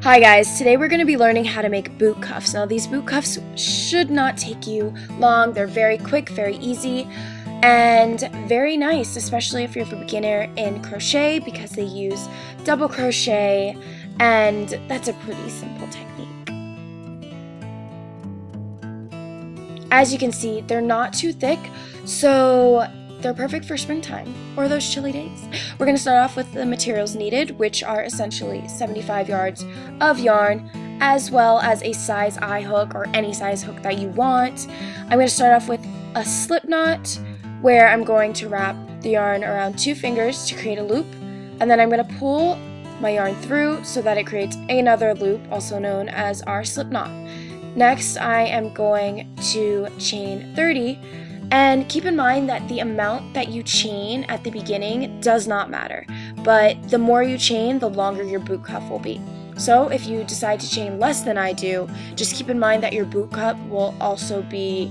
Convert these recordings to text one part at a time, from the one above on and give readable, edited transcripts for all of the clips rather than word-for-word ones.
Hi guys, today we're going to be learning how to make boot cuffs. Now these boot cuffs should not take you long. They're very quick, very easy, and very nice, especially if you're a beginner in crochet because they use double crochet, and that's a pretty simple technique. As you can see, they're not too thick, so they're perfect for springtime or those chilly days. We're going to start off with the materials needed, which are essentially 75 yards of yarn, as well as a size eye hook or any size hook that you want. I'm going to start off with a slip knot, where I'm going to wrap the yarn around 2 fingers to create a loop, and then I'm going to pull my yarn through so that it creates another loop, also known as our slip knot. Next, I am going to chain 30. And keep in mind that the amount that you chain at the beginning does not matter, but the more you chain, the longer your boot cuff will be. So if you decide to chain less than I do, just keep in mind that your boot cuff will also be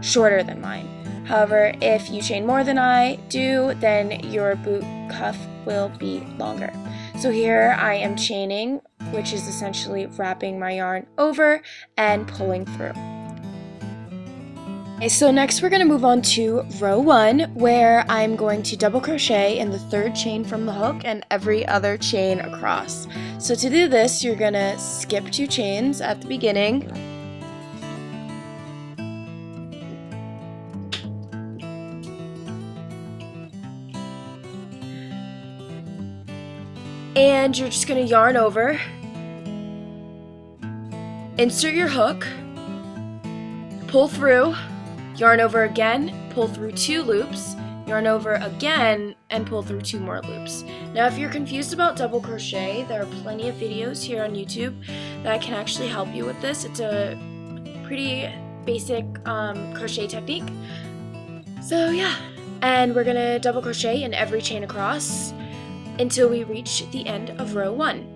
shorter than mine. However, if you chain more than I do, then your boot cuff will be longer. So here I am chaining, which is essentially wrapping my yarn over and pulling through. Okay, so next we're going to move on to row 1, where I'm going to double crochet in the 3rd chain from the hook and every other chain across. So to do this, you're going to skip 2 chains at the beginning, and you're just going to yarn over, insert your hook, pull through, yarn over again, pull through 2 loops, yarn over again, and pull through 2 more loops. Now if you're confused about double crochet, there are plenty of videos here on YouTube that can actually help you with this. It's a pretty basic crochet technique. So yeah, and we're gonna double crochet in every chain across until we reach the end of row 1.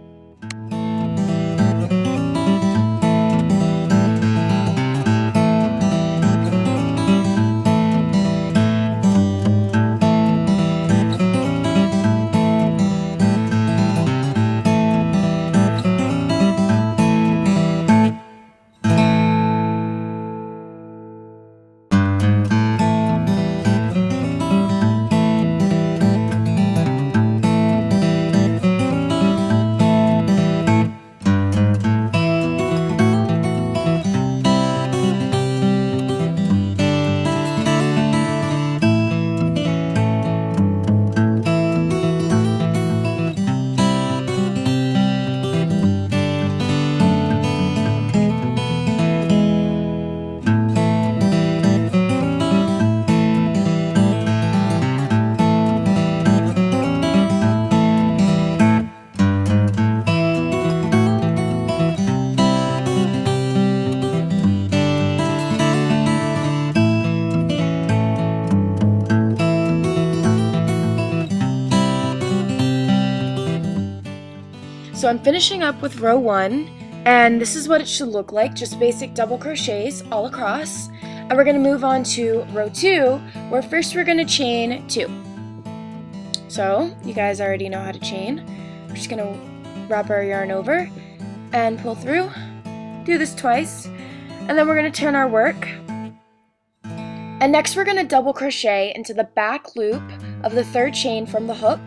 So I'm finishing up with row 1, and this is what it should look like, just basic double crochets all across. And we're going to move on to row 2, where first we're going to chain 2. So you guys already know how to chain. We're just going to wrap our yarn over and pull through. Do this twice, and then we're going to turn our work. And next we're going to double crochet into the back loop of the 3rd chain from the hook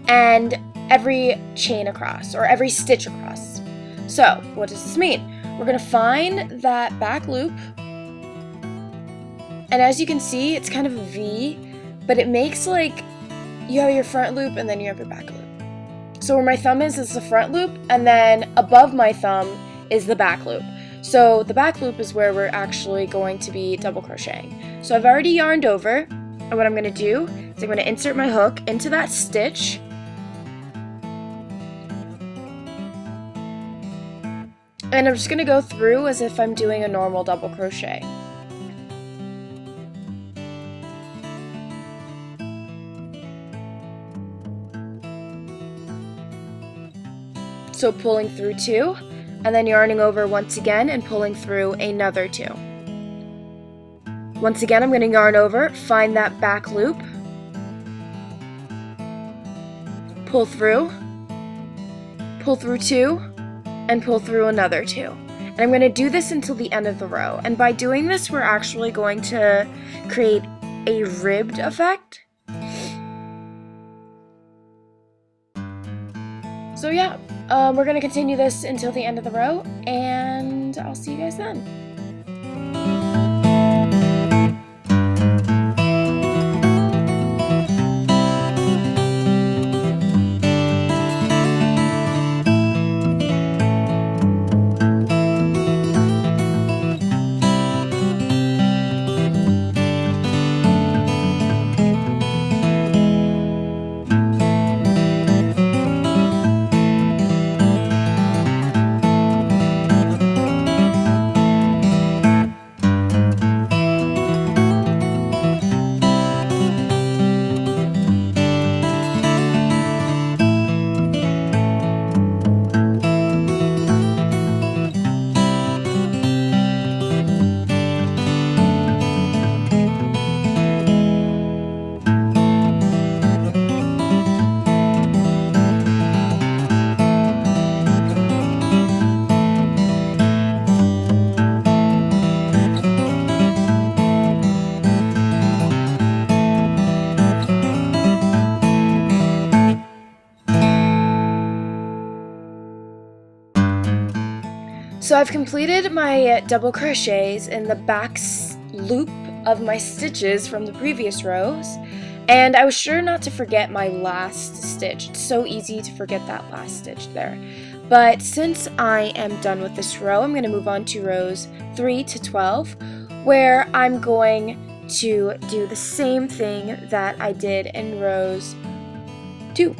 and every chain across, or every stitch across. So what does this mean? We're going to find that back loop, and as you can see, it's kind of a V, but it makes like you have your front loop and then you have your back loop. So where my thumb is the front loop, and then above my thumb is the back loop. So the back loop is where we're actually going to be double crocheting. So I've already yarned over, and what I'm going to do is I'm going to insert my hook into that stitch, and I'm just going to go through as if I'm doing a normal double crochet. So pulling through 2, and then yarning over once again and pulling through another 2. Once again, I'm going to yarn over, find that back loop, pull through 2, and pull through another 2. And I'm going to do this until the end of the row. And by doing this, we're actually going to create a ribbed effect. So yeah, we're going to continue this until the end of the row, and I'll see you guys then. So I've completed my double crochets in the back loop of my stitches from the previous rows, and I was sure not to forget my last stitch. It's so easy to forget that last stitch there. But since I am done with this row, I'm going to move on to rows 3 to 12, where I'm going to do the same thing that I did in rows 2.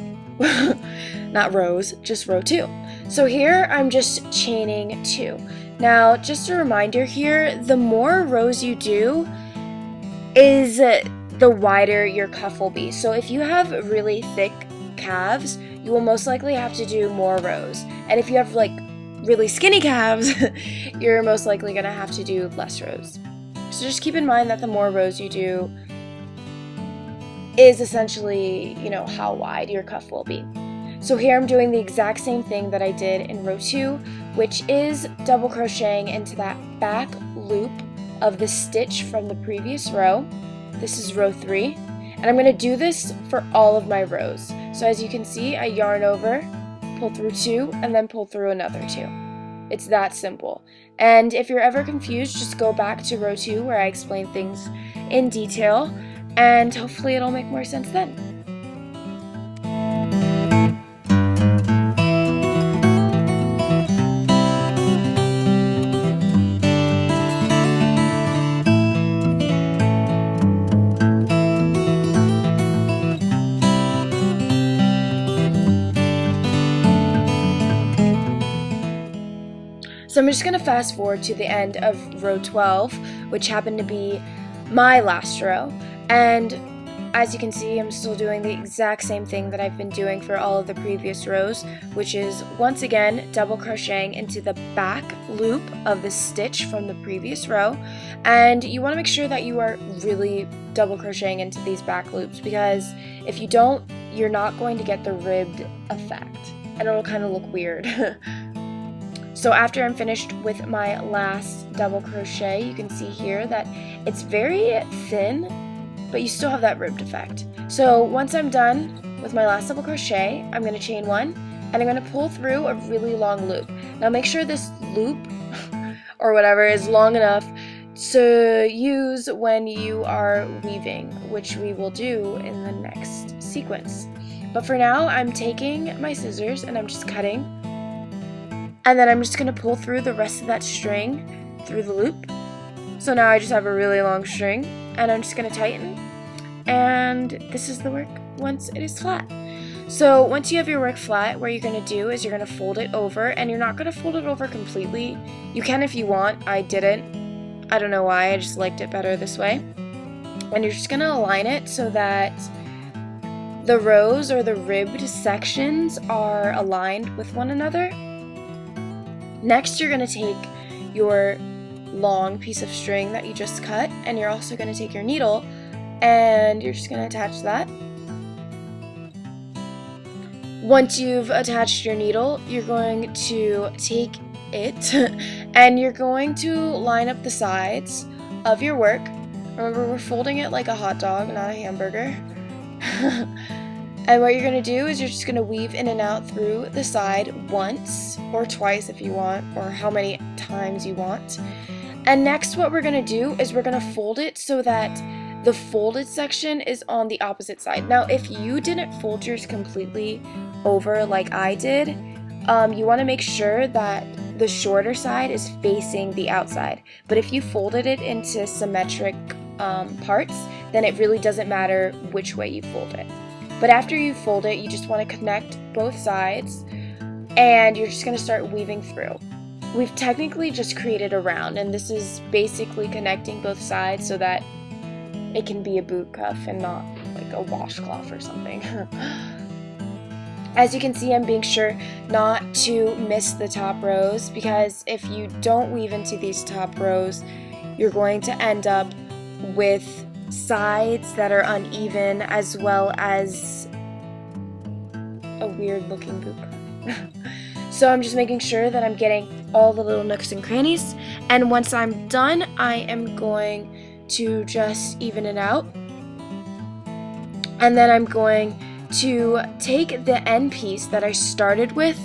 Not rows, just row 2. So here I'm just chaining 2. Now, just a reminder here, the more rows you do is the wider your cuff will be. So if you have really thick calves, you will most likely have to do more rows. And if you have like really skinny calves, you're most likely going to have to do less rows. So just keep in mind that the more rows you do is essentially, how wide your cuff will be. So here I'm doing the exact same thing that I did in row 2, which is double crocheting into that back loop of the stitch from the previous row. This is row 3, and I'm going to do this for all of my rows. So as you can see, I yarn over, pull through 2, and then pull through another 2. It's that simple. And if you're ever confused, just go back to row 2 where I explain things in detail, and hopefully it'll make more sense then. So I'm just going to fast forward to the end of row 12, which happened to be my last row. And as you can see, I'm still doing the exact same thing that I've been doing for all of the previous rows, which is once again double crocheting into the back loop of the stitch from the previous row. And you want to make sure that you are really double crocheting into these back loops, because if you don't, you're not going to get the ribbed effect, and it'll kind of look weird. So after I'm finished with my last double crochet, you can see here that it's very thin, but you still have that ribbed effect. So once I'm done with my last double crochet, I'm going to chain 1, and I'm going to pull through a really long loop. Now make sure this loop, or whatever, is long enough to use when you are weaving, which we will do in the next sequence. But for now, I'm taking my scissors and I'm just cutting. And then I'm just going to pull through the rest of that string through the loop. So now I just have a really long string, and I'm just going to tighten. And this is the work once it is flat. So once you have your work flat, what you're going to do is you're going to fold it over, and you're not going to fold it over completely. You can if you want. I didn't. I don't know why. I just liked it better this way. And you're just going to align it so that the rows or the ribbed sections are aligned with one another. Next, you're going to take your long piece of string that you just cut, and you're also going to take your needle, and you're just going to attach that. Once you've attached your needle, you're going to take it and you're going to line up the sides of your work. Remember, we're folding it like a hot dog, not a hamburger. And what you're going to do is you're just going to weave in and out through the side once or twice if you want, or how many times you want. And next what we're going to do is we're going to fold it so that the folded section is on the opposite side. Now, if you didn't fold yours completely over like I did, you want to make sure that the shorter side is facing the outside. But if you folded it into symmetric parts, then it really doesn't matter which way you fold it. But after you fold it, you just want to connect both sides, and you're just going to start weaving through. We've technically just created a round, and this is basically connecting both sides so that it can be a boot cuff and not like a washcloth or something. As you can see, I'm being sure not to miss the top rows, because if you don't weave into these top rows, you're going to end up with sides that are uneven, as well as a weird looking boot cuff. So I'm just making sure that I'm getting all the little nooks and crannies, and once I'm done, I am going to just even it out, and then I'm going to take the end piece that I started with.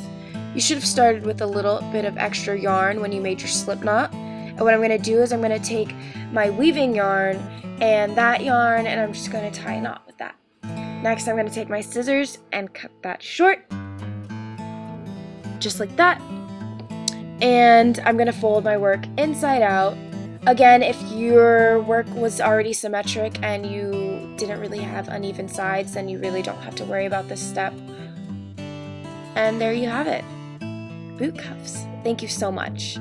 You should have started with a little bit of extra yarn when you made your slip knot, and what I'm going to do is I'm going to take my weaving yarn and that yarn, and I'm just going to tie a knot with that. Next, I'm going to take my scissors and cut that short, just like that, and I'm going to fold my work inside out. Again, if your work was already symmetric and you didn't really have uneven sides, then you really don't have to worry about this step. And there you have it. Boot cuffs. Thank you so much.